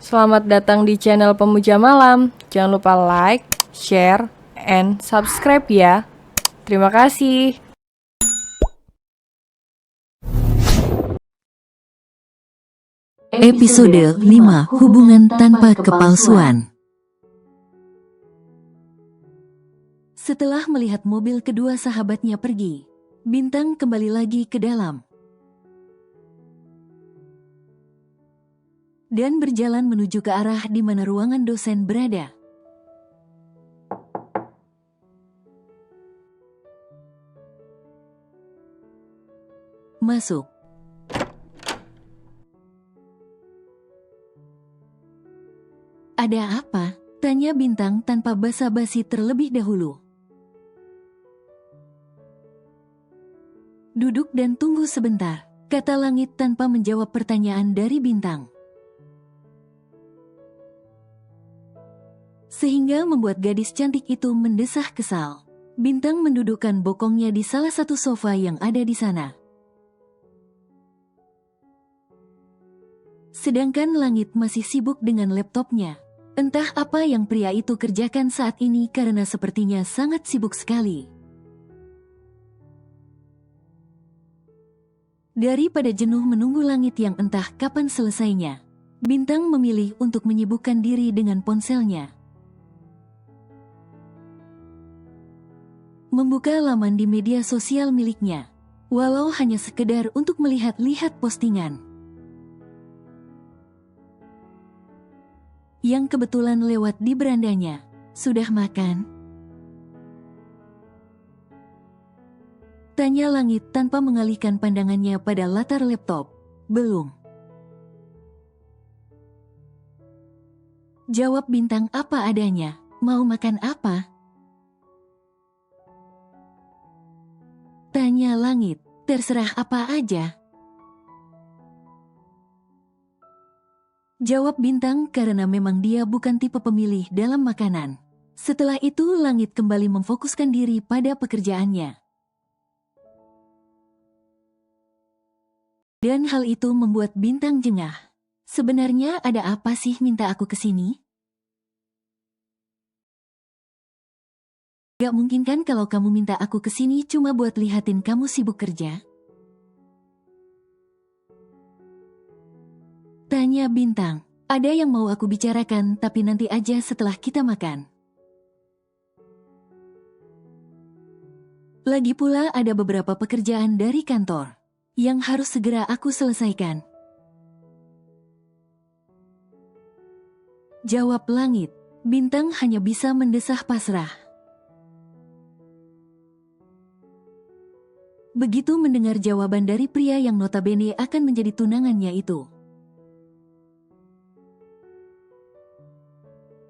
Selamat datang di channel Pemuja Malam. Jangan lupa like, share, and subscribe ya. Terima kasih. Episode 5 Hubungan Tanpa Kepalsuan. Setelah melihat mobil kedua sahabatnya pergi, Bintang kembali lagi ke dalam dan berjalan menuju ke arah di mana ruangan dosen berada. Masuk. Ada apa? Tanya Bintang tanpa basa-basi terlebih dahulu. Duduk dan tunggu sebentar, kata Langit tanpa menjawab pertanyaan dari Bintang. Sehingga membuat gadis cantik itu mendesah kesal. Bintang mendudukkan bokongnya di salah satu sofa yang ada di sana. Sedangkan Langit masih sibuk dengan laptopnya. Entah apa yang pria itu kerjakan saat ini karena sepertinya sangat sibuk sekali. Daripada jenuh menunggu Langit yang entah kapan selesainya, Bintang memilih untuk menyibukkan diri dengan ponselnya. Membuka laman di media sosial miliknya, walau hanya sekedar untuk melihat-lihat postingan yang kebetulan lewat di berandanya. Sudah makan? Tanya Langit tanpa mengalihkan pandangannya pada latar laptop. Belum. Jawab Bintang apa adanya. Mau makan apa? Tanya Langit. Terserah apa aja. Jawab Bintang karena memang dia bukan tipe pemilih dalam makanan. Setelah itu Langit kembali memfokuskan diri pada pekerjaannya. Dan hal itu membuat Bintang jengah. Sebenarnya ada apa sih minta aku kesini? Gak mungkin kan kalau kamu minta aku kesini cuma buat lihatin kamu sibuk kerja? Tanya Bintang. Ada yang mau aku bicarakan tapi nanti aja setelah kita makan. Lagi pula ada beberapa pekerjaan dari kantor yang harus segera aku selesaikan. Jawab Langit. Bintang hanya bisa mendesah pasrah. Begitu mendengar jawaban dari pria yang notabene akan menjadi tunangannya itu.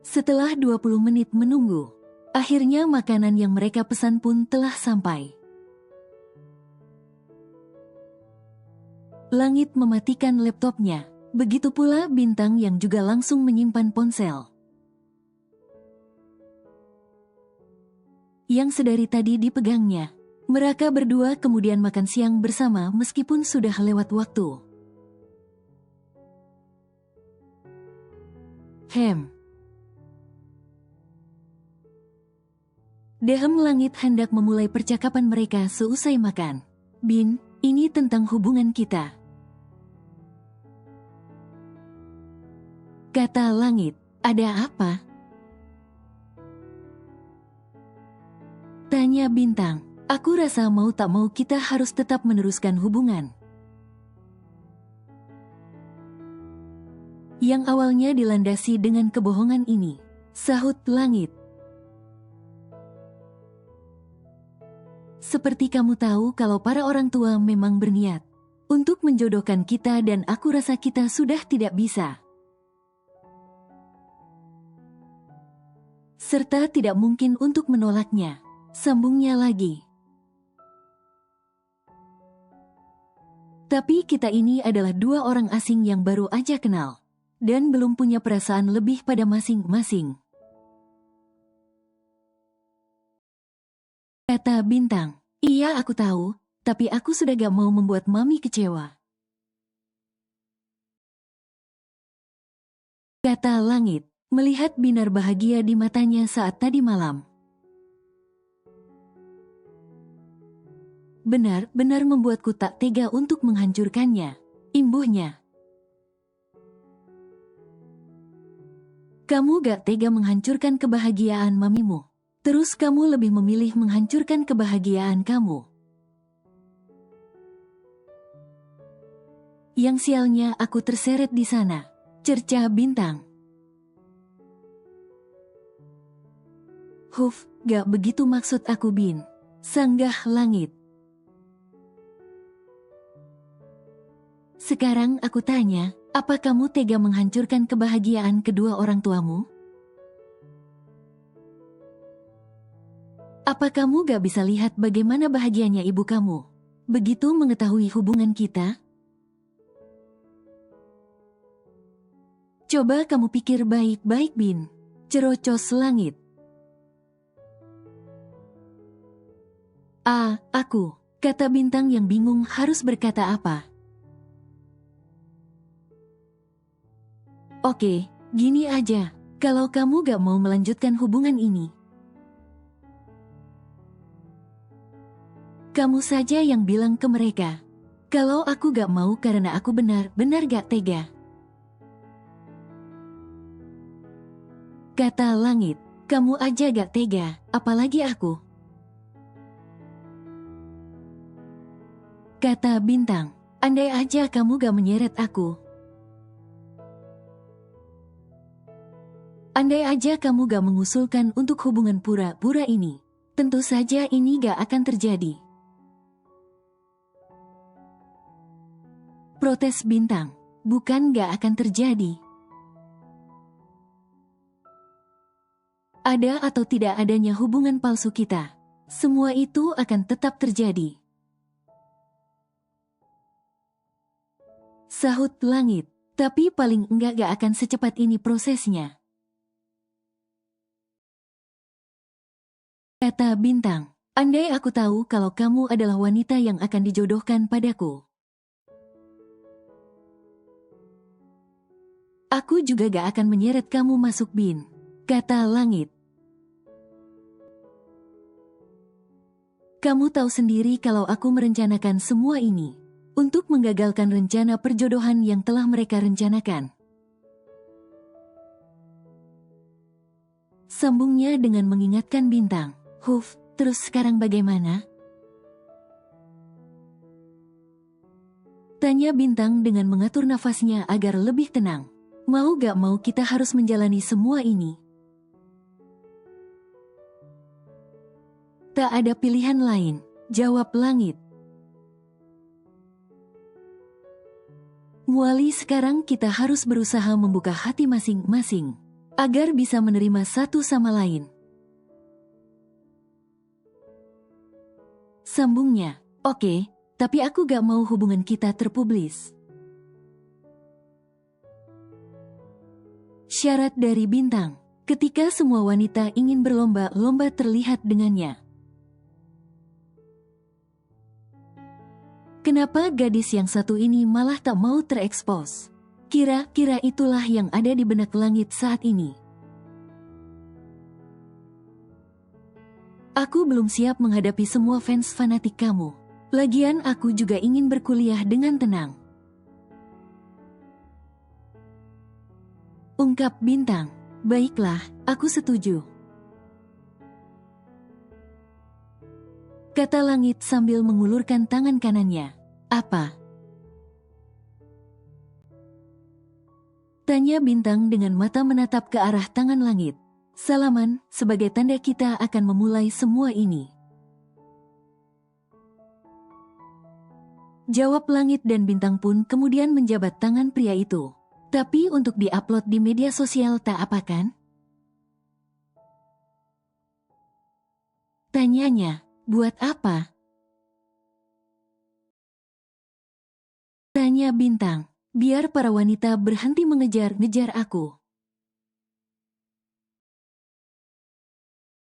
Setelah 20 menit menunggu, akhirnya makanan yang mereka pesan pun telah sampai. Langit mematikan laptopnya, begitu pula Bintang yang juga langsung menyimpan ponsel yang sedari tadi dipegangnya. Mereka berdua kemudian makan siang bersama meskipun sudah lewat waktu. Dehem Langit hendak memulai percakapan mereka seusai makan. Bin, ini tentang hubungan kita. Kata Langit, ada apa? Tanya Bintang, aku rasa mau tak mau kita harus tetap meneruskan hubungan yang awalnya dilandasi dengan kebohongan ini. Sahut Langit. Seperti kamu tahu kalau para orang tua memang berniat untuk menjodohkan kita dan aku rasa kita sudah tidak bisa. Serta tidak mungkin untuk menolaknya. Sambungnya lagi. Tapi kita ini adalah dua orang asing yang baru aja kenal dan belum punya perasaan lebih pada masing-masing. Kata Bintang, iya aku tahu, tapi aku sudah gak mau membuat mami kecewa. kata langit, melihat binar bahagia di matanya saat tadi malam. Benar-benar membuatku tak tega untuk menghancurkannya, imbuhnya. Kamu gak tega menghancurkan kebahagiaan mamimu. Terus kamu lebih memilih menghancurkan kebahagiaan kamu. Yang sialnya aku terseret di sana. Cercah bintang. Huf, gak begitu maksud aku Bin. Sanggah langit. Sekarang aku tanya, apa kamu tega menghancurkan kebahagiaan kedua orang tuamu? Apa kamu gak bisa lihat bagaimana bahagianya ibu kamu? Begitu mengetahui hubungan kita? Coba kamu pikir baik-baik Bin. Cerocos langit. Aku, kata bintang yang bingung harus berkata apa. Oke, gini aja, kalau kamu gak mau melanjutkan hubungan ini, kamu saja yang bilang ke mereka. Kalau aku gak mau karena aku benar-benar gak tega. Kata langit, kamu aja gak tega, apalagi aku. Kata bintang, andai aja kamu gak menyeret aku. Andai aja kamu gak mengusulkan untuk hubungan pura-pura ini, tentu saja ini gak akan terjadi. Protes bintang, bukan gak akan terjadi. Ada atau tidak adanya hubungan palsu kita, semua itu akan tetap terjadi. Sahut langit, tapi paling enggak gak akan secepat ini prosesnya. Kata bintang, andai aku tahu kalau kamu adalah wanita yang akan dijodohkan padaku, aku juga gak akan menyeret kamu masuk Bin. Kata langit. Kamu tahu sendiri kalau aku merencanakan semua ini untuk menggagalkan rencana perjodohan yang telah mereka rencanakan. Sambungnya dengan mengingatkan bintang. Huf, terus sekarang bagaimana? Tanya bintang dengan mengatur nafasnya agar lebih tenang. Mau gak mau kita harus menjalani semua ini. Tak ada pilihan lain, jawab langit. Mulai sekarang kita harus berusaha membuka hati masing-masing, agar bisa menerima satu sama lain. Sambungnya, oke, tapi aku gak mau hubungan kita terpublis. Syarat dari bintang, ketika semua wanita ingin berlomba-lomba terlihat dengannya. Kenapa gadis yang satu ini malah tak mau terekspos? Kira-kira itulah yang ada di benak langit saat ini. Aku belum siap menghadapi semua fans fanatik kamu. Lagian aku juga ingin berkuliah dengan tenang. Ungkap bintang, baiklah, aku setuju. Kata langit sambil mengulurkan tangan kanannya. Apa? Tanya bintang dengan mata menatap ke arah tangan langit. Salaman, sebagai tanda kita akan memulai semua ini. Jawab langit dan bintang pun kemudian menjabat tangan pria itu. Tapi untuk diupload di media sosial tak apa kan? Tanyanya, buat apa? Tanya bintang, biar para wanita berhenti mengejar-ngejar aku.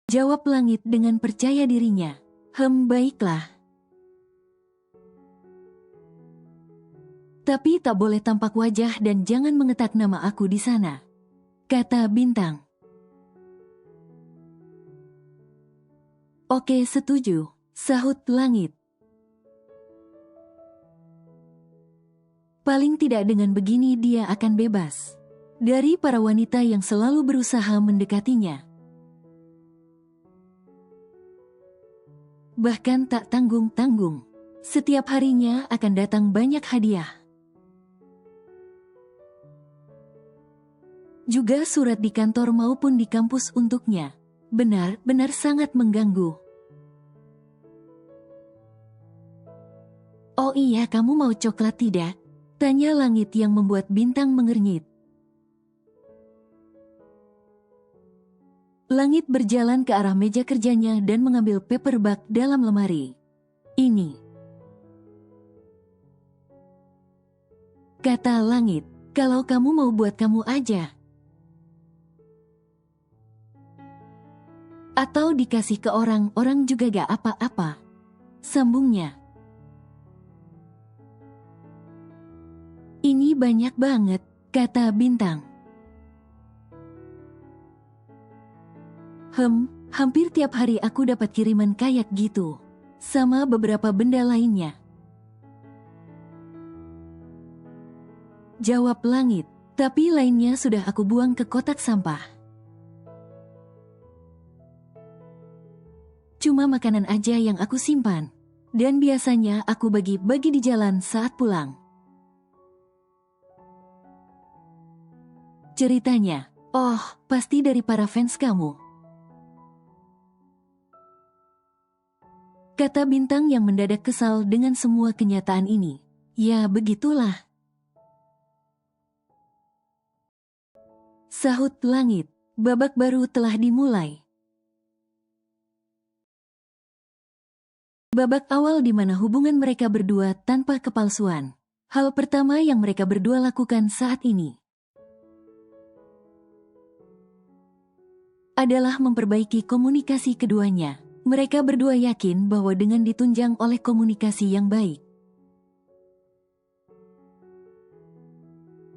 Jawab langit dengan percaya dirinya. Baiklah. Tapi tak boleh tampak wajah dan jangan mengetak nama aku di sana. kata Bintang. Oke, setuju, sahut Langit. Paling tidak dengan begini dia akan bebas dari para wanita yang selalu berusaha mendekatinya. Bahkan tak tanggung-tanggung, setiap harinya akan datang banyak hadiah. Juga surat di kantor maupun di kampus untuknya. Benar-benar sangat mengganggu. Oh iya, kamu mau coklat tidak? Tanya Langit yang membuat Bintang mengernyit. Langit berjalan ke arah meja kerjanya dan mengambil paperback dalam lemari. Ini, kata Langit, kalau kamu mau buat kamu aja. Atau dikasih ke orang-orang juga gak apa-apa, sambungnya. Ini banyak banget, kata Bintang. Hampir tiap hari aku dapat kiriman kayak gitu. Sama beberapa benda lainnya. Jawab Langit, tapi lainnya sudah aku buang ke kotak sampah. Cuma makanan aja yang aku simpan. Dan biasanya aku bagi-bagi di jalan saat pulang. Ceritanya, oh, pasti dari para fans kamu. Kata Bintang yang mendadak kesal dengan semua kenyataan ini. Ya begitulah. Sahut Langit, babak baru telah dimulai. Babak awal di mana hubungan mereka berdua tanpa kepalsuan. Hal pertama yang mereka berdua lakukan saat ini adalah memperbaiki komunikasi keduanya. Mereka berdua yakin bahwa dengan ditunjang oleh komunikasi yang baik,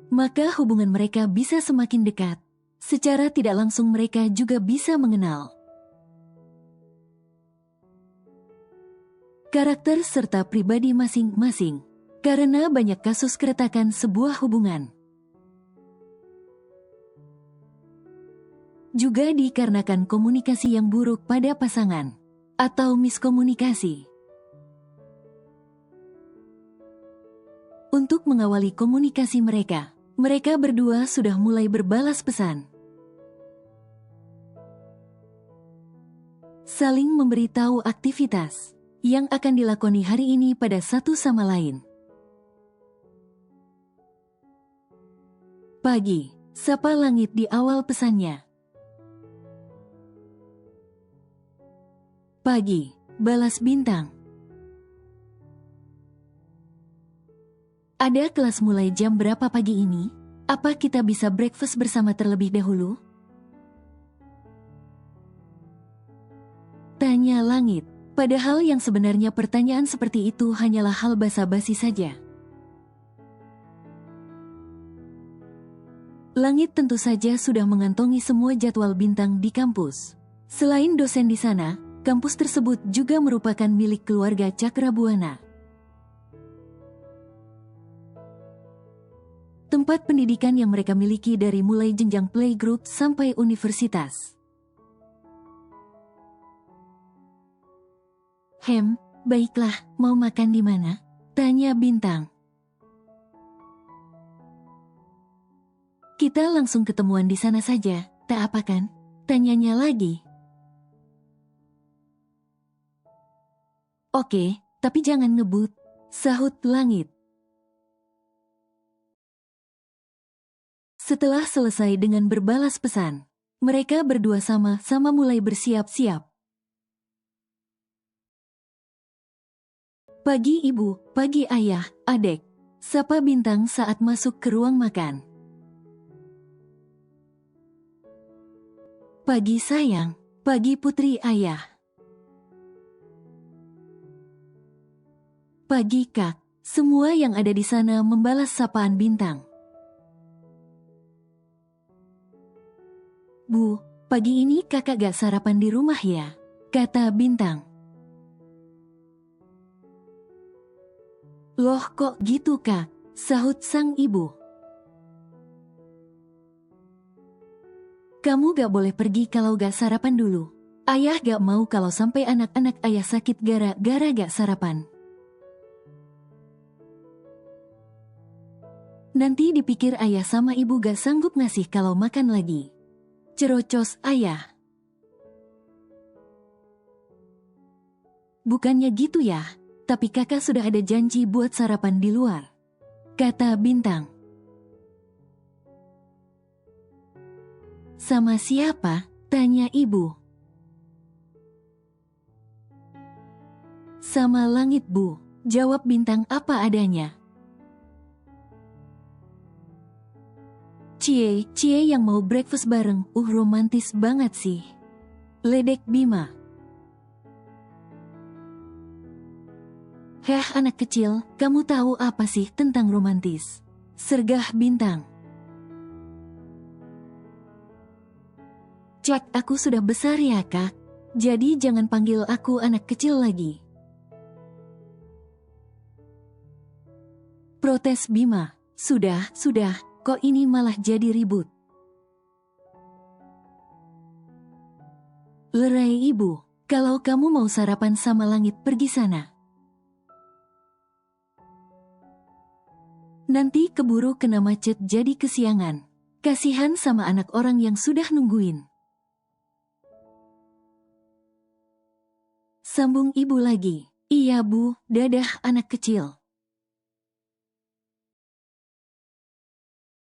maka hubungan mereka bisa semakin dekat. Secara tidak langsung mereka juga bisa mengenal karakter serta pribadi masing-masing. Karena banyak kasus keretakan sebuah hubungan. Juga dikarenakan komunikasi yang buruk pada pasangan, atau miskomunikasi. Untuk mengawali komunikasi mereka, mereka berdua sudah mulai berbalas pesan. Saling memberitahu aktivitas yang akan dilakoni hari ini pada satu sama lain. Pagi, sapa Langit di awal pesannya. Pagi, balas Bintang. Ada kelas mulai jam berapa pagi ini? Apa kita bisa breakfast bersama terlebih dahulu? Tanya Langit, padahal yang sebenarnya pertanyaan seperti itu hanyalah hal basa-basi saja. Langit tentu saja sudah mengantongi semua jadwal Bintang di kampus. Selain dosen di sana, kampus tersebut juga merupakan milik keluarga Cakrabuana. Tempat pendidikan yang mereka miliki dari mulai jenjang playgroup sampai universitas. Baiklah, mau makan di mana? Tanya Bintang. Kita langsung ketemuan di sana saja, tak apa kan? Tanyanya lagi. Oke, tapi jangan ngebut, sahut Langit. Setelah selesai dengan berbalas pesan, mereka berdua sama-sama mulai bersiap-siap. Pagi ibu, pagi ayah, adek, sapa Bintang saat masuk ke ruang makan. Pagi sayang, pagi putri ayah. Pagi kak, semua yang ada di sana membalas sapaan Bintang. Bu, pagi ini kakak gak sarapan di rumah ya? Kata Bintang. Loh kok gitu kak? Sahut sang ibu. Kamu gak boleh pergi kalau gak sarapan dulu. Ayah gak mau kalau sampai anak-anak ayah sakit gara-gara gak sarapan. Nanti dipikir ayah sama ibu gak sanggup ngasih kalau makan lagi. Cerocos ayah. Bukannya gitu ya, tapi kakak sudah ada janji buat sarapan di luar. Kata Bintang. Sama siapa? Tanya ibu. Sama langit bu, jawab Bintang apa adanya. Cie yang mau breakfast bareng, romantis banget sih. Ledek Bima. Heh anak kecil, kamu tahu apa sih tentang romantis? Sergah Bintang. Cak, aku sudah besar ya kak, jadi jangan panggil aku anak kecil lagi. Protes Bima. Sudah, kok ini malah jadi ribut. Lerai ibu, kalau kamu mau sarapan sama langit pergi sana. Nanti keburu kena macet jadi kesiangan. Kasihan sama anak orang yang sudah nungguin. Sambung ibu lagi. Iya bu, dadah anak kecil.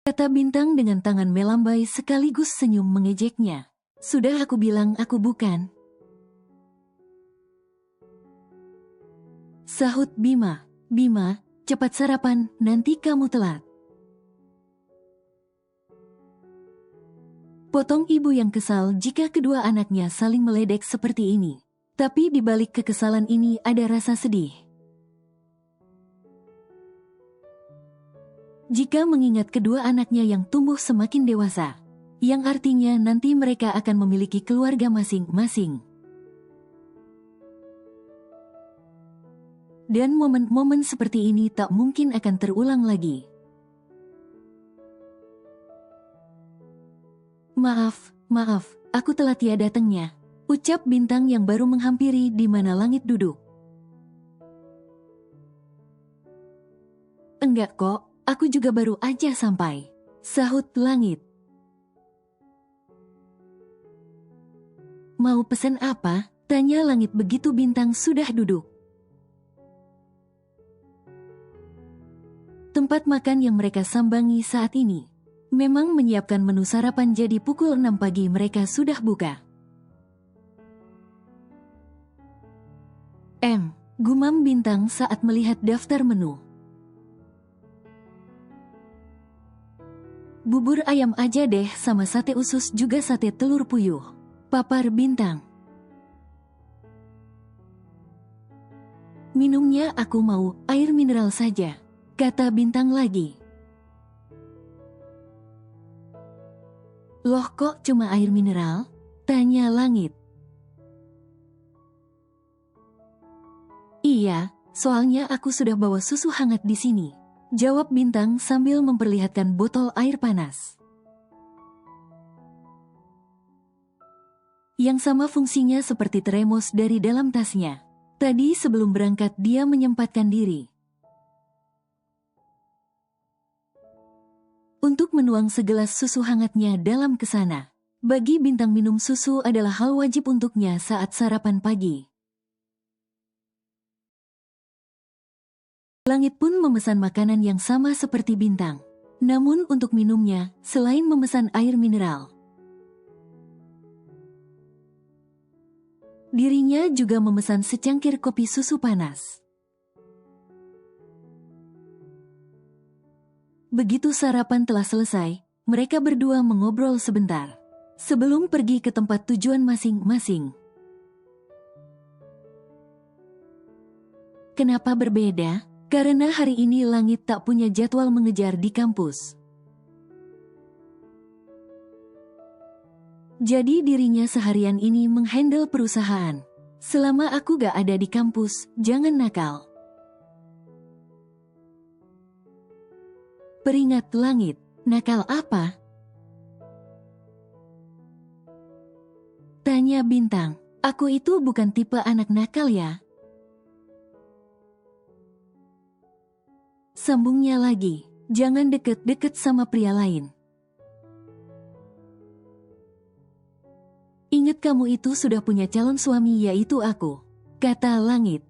Kata Bintang dengan tangan melambai sekaligus senyum mengejeknya. Sudah aku bilang aku bukan. Sahut Bima. Bima, cepat sarapan, nanti kamu telat. Potong ibu yang kesal jika kedua anaknya saling meledek seperti ini. Tapi di balik kekesalan ini ada rasa sedih. Jika mengingat kedua anaknya yang tumbuh semakin dewasa, yang artinya nanti mereka akan memiliki keluarga masing-masing. Dan momen-momen seperti ini tak mungkin akan terulang lagi. Maaf, aku telat ya datangnya, ucap Bintang yang baru menghampiri di mana langit duduk. Enggak kok, aku juga baru aja sampai, sahut langit. Mau pesan apa? Tanya langit begitu Bintang sudah duduk. Tempat makan yang mereka sambangi saat ini memang menyiapkan menu sarapan, jadi pukul 6 pagi mereka sudah buka. Gumam Bintang saat melihat daftar menu. Bubur ayam aja deh sama sate usus juga sate telur puyuh, papar Bintang. Minumnya aku mau air mineral saja, kata Bintang lagi. Loh kok cuma air mineral? Tanya langit. Iya, soalnya aku sudah bawa susu hangat di sini, jawab Bintang sambil memperlihatkan botol air panas. Yang sama fungsinya seperti termos dari dalam tasnya. Tadi sebelum berangkat dia menyempatkan diri untuk menuang segelas susu hangatnya dalam kesana. Bagi Bintang minum susu adalah hal wajib untuknya saat sarapan pagi. Langit pun memesan makanan yang sama seperti Bintang. Namun untuk minumnya, selain memesan air mineral, dirinya juga memesan secangkir kopi susu panas. Begitu sarapan telah selesai, mereka berdua mengobrol sebentar sebelum pergi ke tempat tujuan masing-masing. Kenapa berbeda? Karena hari ini Langit tak punya jadwal mengejar di kampus. Jadi dirinya seharian ini menghandle perusahaan. Selama aku gak ada di kampus, jangan nakal. Peringat langit, nakal apa? Tanya bintang, aku itu bukan tipe anak nakal ya. Sambungnya lagi, jangan deket-deket sama pria lain. Ingat kamu itu sudah punya calon suami yaitu aku, kata langit.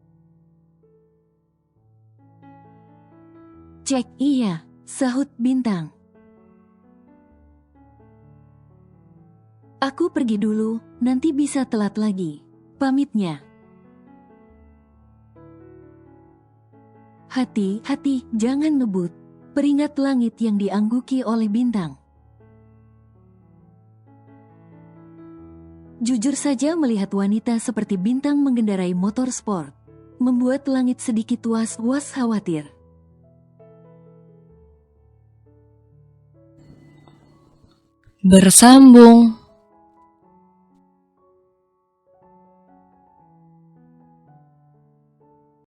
Cek iya, sahut bintang. Aku pergi dulu, nanti bisa telat lagi. Pamitnya. Hati-hati, jangan ngebut. Peringat langit yang diangguki oleh bintang. Jujur saja melihat wanita seperti bintang mengendarai motor sport, membuat langit sedikit was-was khawatir. Bersambung.